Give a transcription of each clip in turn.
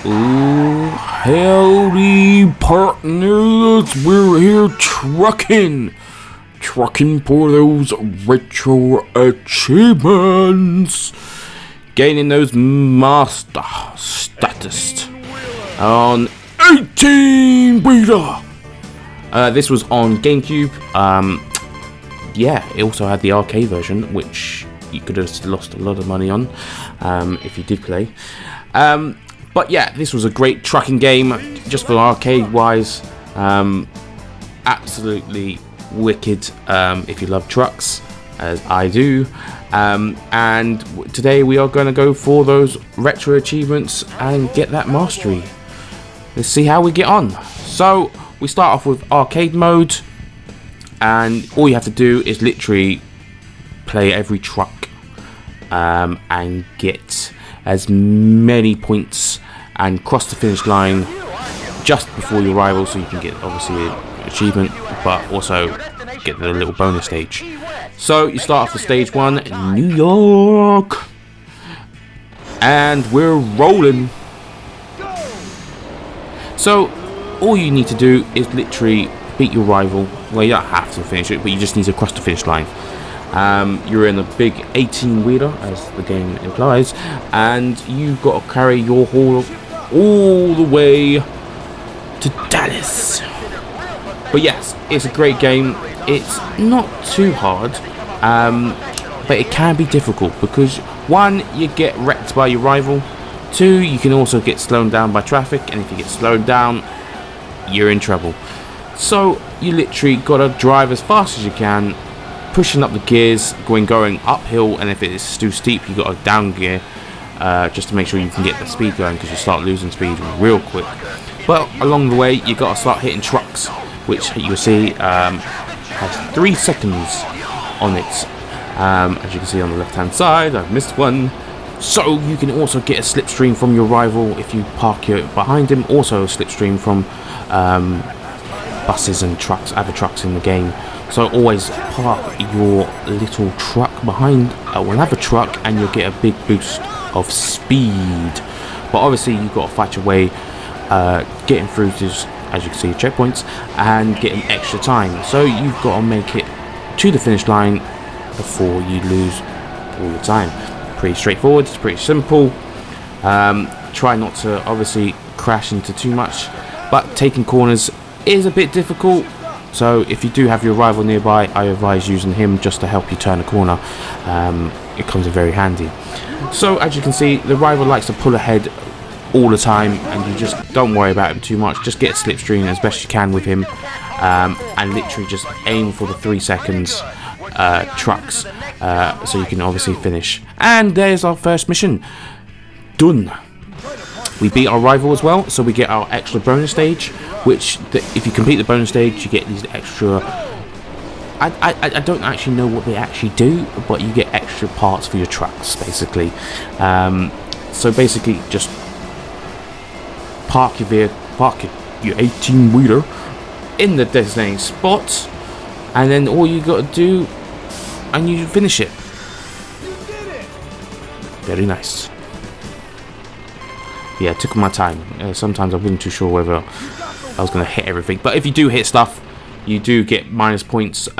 Ooh, howdy partners, we're here trucking for those retro achievements, gaining those master status on 18 beta. This was on GameCube. Yeah, it also had the arcade version, which you could have lost a lot of money on if you did play. But yeah, this was a great trucking game, just for arcade wise. Absolutely wicked if you love trucks, as I do. And today we are going to go for those retro achievements and get that mastery. Let's see how we get on. So we start off with arcade mode, and all you have to do is literally play every truck and get as many points and cross the finish line just before your rival, so you can get obviously an achievement, but also get the little bonus stage. So you start off with stage 1 in New York, and we're rolling. So all you need to do is literally beat your rival. Well, you don't have to finish it, but you just need to cross the finish line. You're in a big 18-wheeler, as the game implies, and you've got to carry your haul all the way to Dallas. But yes, it's a great game. It's not too hard, but it can be difficult because 1, you get wrecked by your rival. 2, you can also get slowed down by traffic, and if you get slowed down, you're in trouble. So you literally got to drive as fast as you can, pushing up the gears, going uphill, and if it is too steep, you got to down gear just to make sure you can get the speed going, because you start losing speed real quick. But along the way, you got to start hitting trucks, which you'll see has 3 seconds on it. As you can see on the left hand side, I've missed one. So you can also get a slipstream from your rival if you park it behind him. Also a slipstream from buses and trucks, other trucks in the game. So always park your little truck behind another truck, and you'll get a big boost of speed. But obviously you've got to fight your way, getting through this, as you can see, checkpoints, and getting extra time. So you've got to make it to the finish line before you lose all your time. Pretty straightforward, it's pretty simple. Try not to obviously crash into too much, but taking corners is a bit difficult. So if you do have your rival nearby, I advise using him just to help you turn a corner. It comes in very handy. So as you can see, the rival likes to pull ahead all the time, and you just don't worry about him too much. Just get a slipstream as best you can with him, and literally just aim for the 3 seconds trucks, so you can obviously finish. And there's our first mission done. We beat our rival as well, so we get our extra bonus stage, which if you complete the bonus stage, you get these extra, I don't actually know what they actually do, but you get extra parts for your trucks basically. So basically just park your 18-wheeler in the designated spot, and then all you got to do, and you finish it. Very nice. Yeah, it took my time. Sometimes I wasn't too sure whether I was going to hit everything, but if you do hit stuff, you do get minus seconds,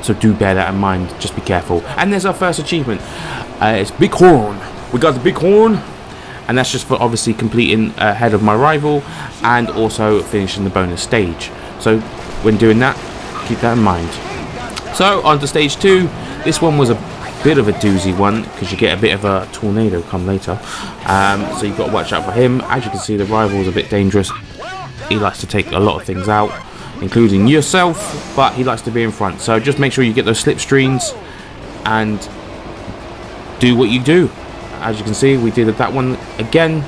so do bear that in mind. Just be careful. And there's our first achievement. It's Big Horn. We got the Big Horn, and that's just for obviously completing ahead of my rival and also finishing the bonus stage. So when doing that, keep that in mind. So on to stage 2. This one was a bit of a doozy one, because you get a bit of a tornado come later, so you've got to watch out for him. As you can see, the rival is a bit dangerous. He likes to take a lot of things out, including yourself, but he likes to be in front. So just make sure you get those slipstreams and do what you do. As you can see, we did that one again,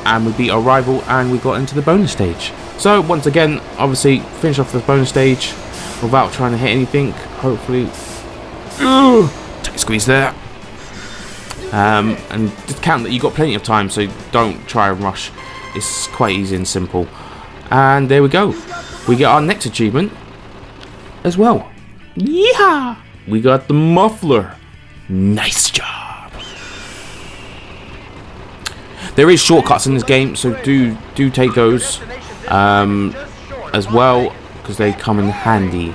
and we beat our rival, and we got into the bonus stage. So once again, obviously finish off the bonus stage without trying to hit anything, hopefully. Take a squeeze there, and count that you got plenty of time, so don't try and rush. It's quite easy and simple. And there we go, we get our next achievement as well. Yeah, we got the muffler. Nice job. There is shortcuts in this game, so do take those as well, because they come in handy.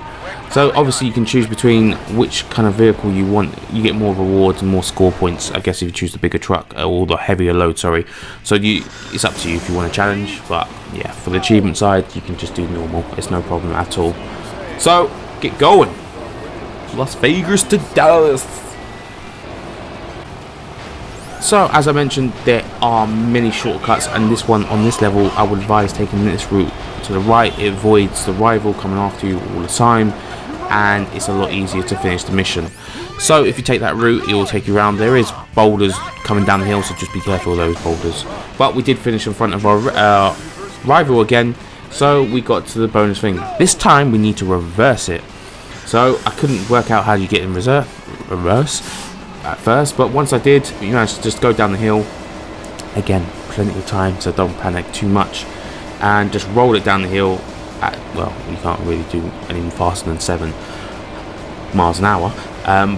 So obviously you can choose between which kind of vehicle you want. You get more rewards and more score points, I guess, if you choose the bigger truck or the heavier load, sorry. So it's up to you if you want a challenge, but yeah, for the achievement side you can just do normal. It's no problem at all. So get going. Las Vegas to Dallas. So as I mentioned, there are many shortcuts, and this one on this level I would advise taking this route to the right. It avoids the rival coming after you all the time, and it's a lot easier to finish the mission. So if you take that route, it will take you around. There is boulders coming down the hill, so just be careful of those boulders. But we did finish in front of our rival again, so we got to the bonus thing. This time we need to reverse it. So I couldn't work out how you get in reverse at first, but once I did, you managed to just go down the hill. Again, plenty of time, so don't panic too much, and just roll it down the hill at, well, you can't really do any faster than 7 miles an hour,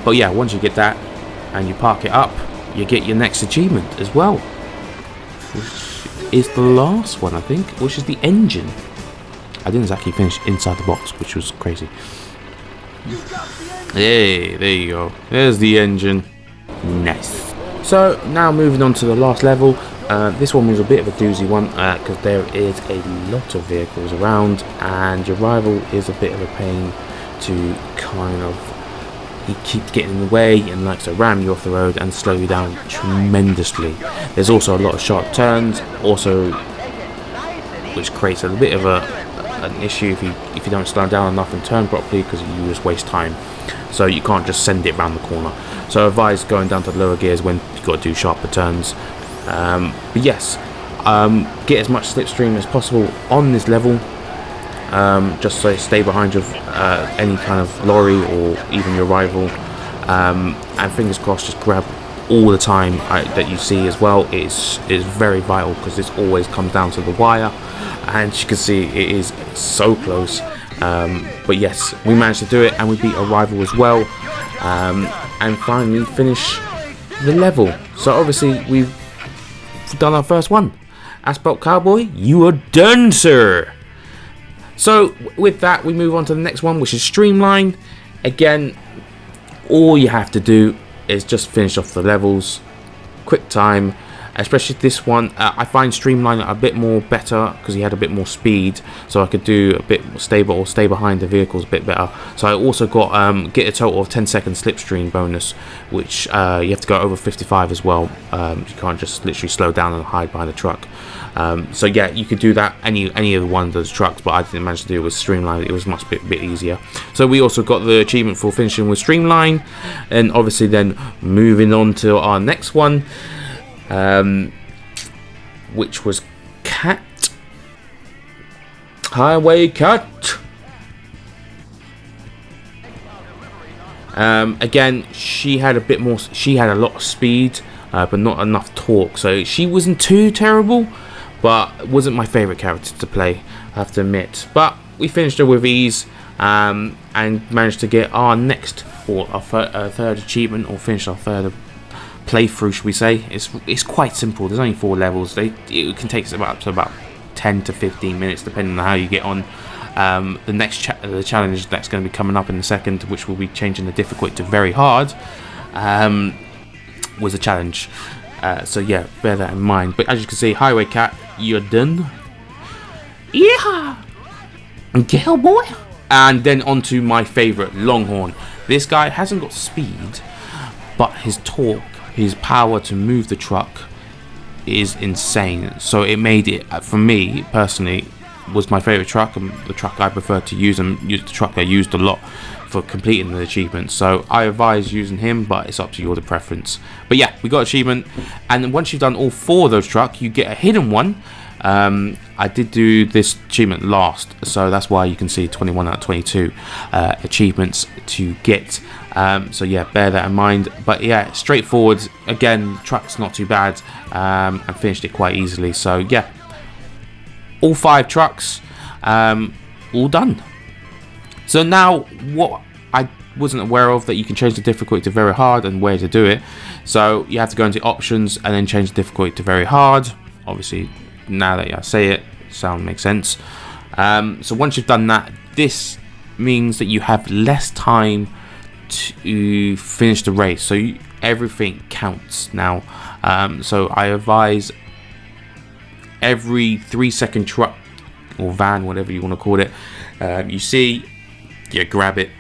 but yeah, once you get that and you park it up, you get your next achievement as well, which is the last one, I think, which is the engine. I didn't actually finish inside the box, which was crazy. Hey, there you go, there's the engine. Nice. So now moving on to the last level. This one was a bit of a doozy one, because there is a lot of vehicles around, and your rival is a bit of a pain to kind of, he keeps getting in the way and likes to ram you off the road and slow you down tremendously. There's also a lot of sharp turns, also, which creates a bit of an issue if you don't slow down enough and turn properly, because you just waste time. So you can't just send it around the corner. So I advise going down to the lower gears when you've got to do sharper turns. But yes, get as much slipstream as possible on this level, just so stay behind your any kind of lorry or even your rival, and fingers crossed, just grab all the time that you see as well. Is very vital, because this always comes down to the wire, and you can see it is so close. But yes, we managed to do it, and we beat a rival as well, and finally finish the level. So obviously we've done our first one. Asphalt Cowboy, you are done, sir. So with that, we move on to the next one, which is Streamline. Again, all you have to do is just finish off the levels, quick time. Especially this one, I find Streamline a bit more better, because he had a bit more speed, so I could do a bit stable or stay behind the vehicles a bit better. So I also got get a total of 10-second slipstream bonus, which you have to go over 55 as well. You can't just literally slow down and hide behind the truck. So yeah, you could do that any of the one of those trucks, but I didn't manage to do it with Streamline. It was much bit easier. So we also got the achievement for finishing with Streamline, and obviously then moving on to our next one. Which was Cat Highway Cat. Again, she had a lot of speed, but not enough torque, so she wasn't too terrible, but wasn't my favorite character to play, I have to admit. But we finished her with ease, and managed to get our next, or our third achievement, or finish our third playthrough, should we say. It's quite simple. There's only 4 levels. It can take us about 10 to 15 minutes, depending on how you get on. The next the challenge that's going to be coming up in a second, which will be changing the difficulty to very hard, was a challenge. So yeah, bear that in mind. But as you can see, Highway Cat, you're done. Yeah, cowboy. And then on to my favourite, Longhorn. This guy hasn't got speed, but his torque, his power to move the truck is insane. So it made it, for me personally, was my favourite truck, and the truck I prefer to use, and the truck I used a lot for completing the achievement. So I advise using him, but it's up to your preference. But yeah, we got achievement, and then once you've done all 4 of those trucks, you get a hidden one. I did do this achievement last, so that's why you can see 21 out of 22 achievements to get. So yeah, bear that in mind. But yeah, straightforward. Again, truck's not too bad, and finished it quite easily. So yeah, all 5 trucks, all done. So now, what I wasn't aware of, that you can change the difficulty to very hard, and where to do it. So you have to go into options and then change the difficulty to very hard. obviously now that I say it, sound makes sense. So once you've done that, this means that you have less time to finish the race, so everything counts now. So I advise every 3-second truck or van, whatever you want to call it, you see, you grab it.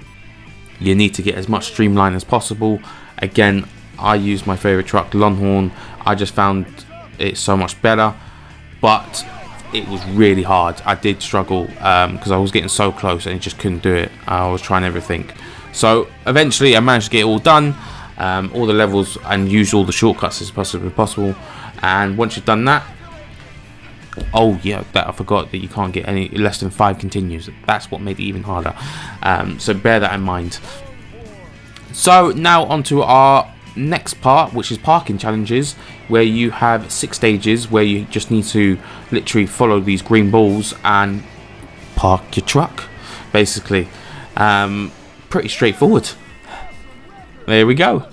You need to get as much streamline as possible. Again, I use my favorite truck, Longhorn. I just found it so much better, but it was really hard. I did struggle because I was getting so close and just couldn't do it. I was trying everything. So eventually I managed to get it all done, all the levels, and use all the shortcuts as possible. And once you've done that, oh yeah, that I forgot that you can't get any less than 5 continues. That's what made it even harder. So bear that in mind. So now onto our next part, which is parking challenges, where you have 6 stages where you just need to literally follow these green balls and park your truck, basically. Pretty straightforward. There we go.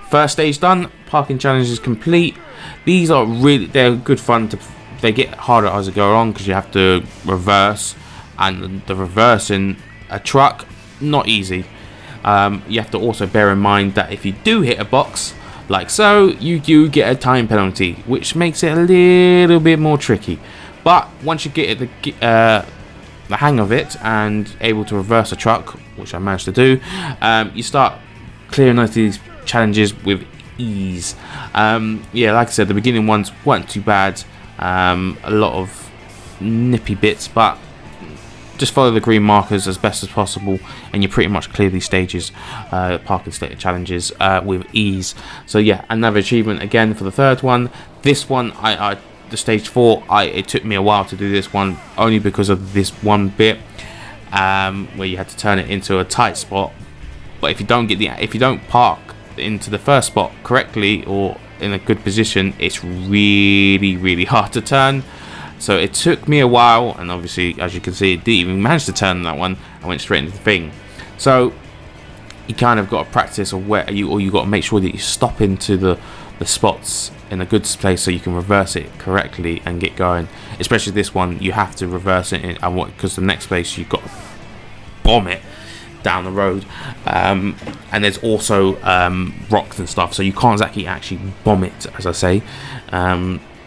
First stage done. Parking challenges complete. These are they're good fun. They get harder as they go on because you have to reverse, and the reverse in a truck, not easy. You have to also bear in mind that if you do hit a box like so, you do get a time penalty, which makes it a little bit more tricky. But once you get the hang of it and able to reverse a truck, which I managed to do, you start clearing out these challenges with ease. Yeah, like I said, the beginning ones weren't too bad. A lot of nippy bits, but just follow the green markers as best as possible and you pretty much clear these stages, parking state challenges, with ease. So yeah, another achievement again for the third one. This one, the stage 4, it took me a while to do this one, only because of this one bit where you had to turn it into a tight spot. But if you don't park into the first spot correctly or in a good position, it's really hard to turn. So it took me a while, and obviously, as you can see, it didn't even manage to turn that one. I went straight into the thing. So you kind of got to practice, or you got to make sure that you stop into the spots in a good place so you can reverse it correctly and get going. Especially this one, you have to reverse it because the next place you've got to bomb it down the road, and there's also rocks and stuff, so you can't actually bomb it, as I say.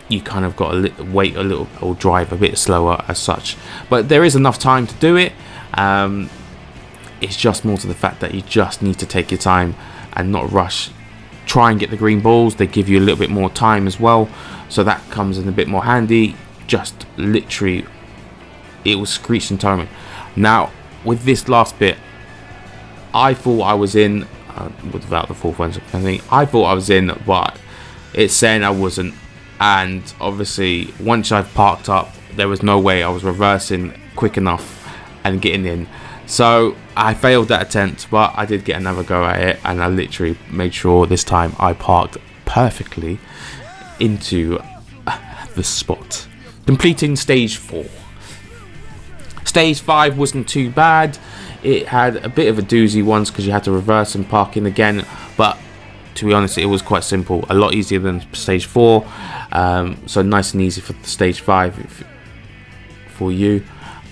You kind of got to wait a little or drive a bit slower as such, but there is enough time to do it. It's just more to the fact that you just need to take your time and not rush. Try and get the green balls. They give you a little bit more time as well, so that comes in a bit more handy. Just literally, it was screeching timing. Now with this last bit, I thought I was in without the fourth one. I thought I was in, but it's saying I wasn't. And obviously, once I've parked up, there was no way I was reversing quick enough and getting in. So I failed that attempt, but I did get another go at it, and I literally made sure this time I parked perfectly into the spot, completing stage 4. Stage 5 wasn't too bad. It had a bit of a doozy once because you had to reverse and park in again, but to be honest, it was quite simple, a lot easier than stage 4. So nice and easy for stage 5 for you.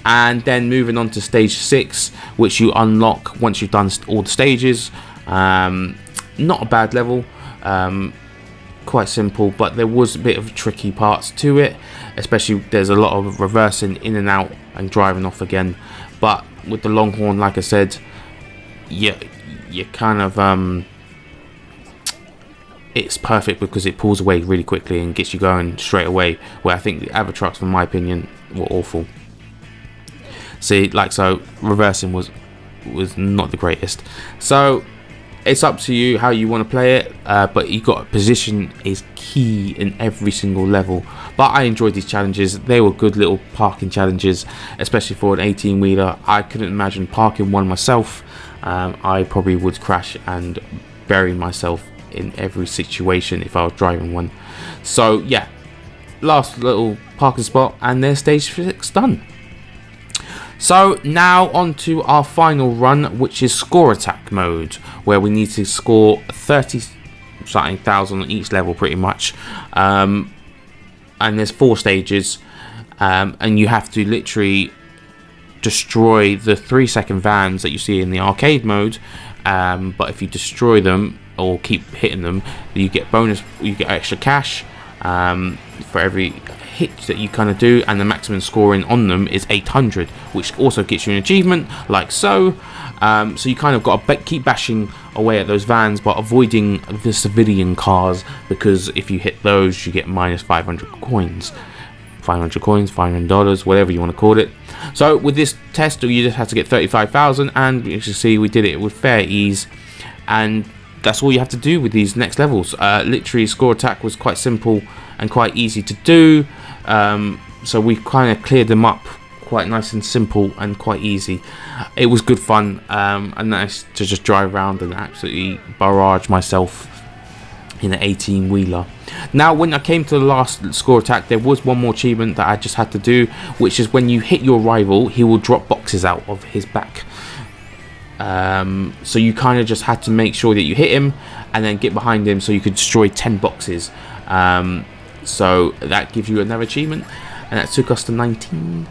And then moving on to stage 6, which you unlock once you've done all the stages. Not a bad level, quite simple, but there was a bit of tricky parts to it, especially there's a lot of reversing in and out and driving off again. But with the Longhorn, like I said, you kind of it's perfect because it pulls away really quickly and gets you going straight away, where I think the other trucks, in my opinion, were awful. See, like so, reversing was not the greatest. So it's up to you how you want to play it, but you got position is key in every single level. But I enjoyed these challenges. They were good little parking challenges, especially for an 18-wheeler. I couldn't imagine parking one myself. I probably would crash and bury myself in every situation if I was driving one. So yeah, last little parking spot, and there's stage 6 done. So now on to our final run, which is score attack mode, where we need to score 30 something thousand on each level pretty much. and there's 4 stages, and you have to literally destroy the 3-second vans that you see in the arcade mode. But if you destroy them or keep hitting them, you get extra cash for every hit that you kind of do, and the maximum scoring on them is 800, which also gets you an achievement like so. So you kind of got to keep bashing away at those vans, but avoiding the civilian cars, because if you hit those, you get minus 500 coins. 500 coins, $500, whatever you want to call it. So with this test, you just had to get 35,000, and as you see, we did it with fair ease, and that's all you have to do with these next levels. Literally, score attack was quite simple and quite easy to do, so we kind of cleared them up quite nice and simple and quite easy. It was good fun, and nice to just drive around and absolutely barrage myself in an 18-wheeler. Now, when I came to the last score attack, there was one more achievement that I just had to do, which is when you hit your rival, he will drop boxes out of his back. So you kind of just had to make sure that you hit him and then get behind him so you could destroy 10 boxes. So that gives you another achievement, and that took us to 19.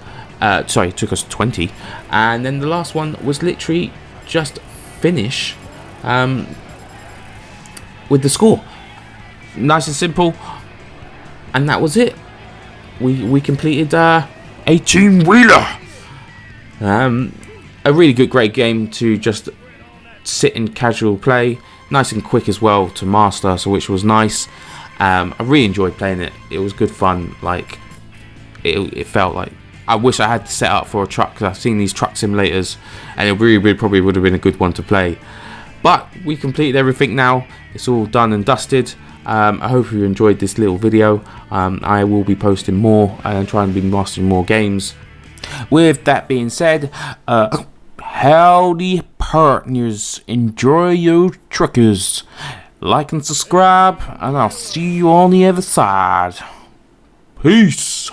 Sorry, it took us 20. And then the last one was literally just finish with the score. Nice and simple, and that was it. We completed 18-wheeler. A really good, great game to just sit in casual play. Nice and quick as well to master, so which was nice. I really enjoyed playing it. It was good fun. Like it felt like I wish I had to set up for a truck, because I've seen these truck simulators, and it really probably would have been a good one to play. But we completed everything now. It's all done and dusted. I hope you enjoyed this little video. I will be posting more and trying to be mastering more games. With that being said, howdy partners, enjoy your truckers. Like and subscribe, and I'll see you on the other side. Peace.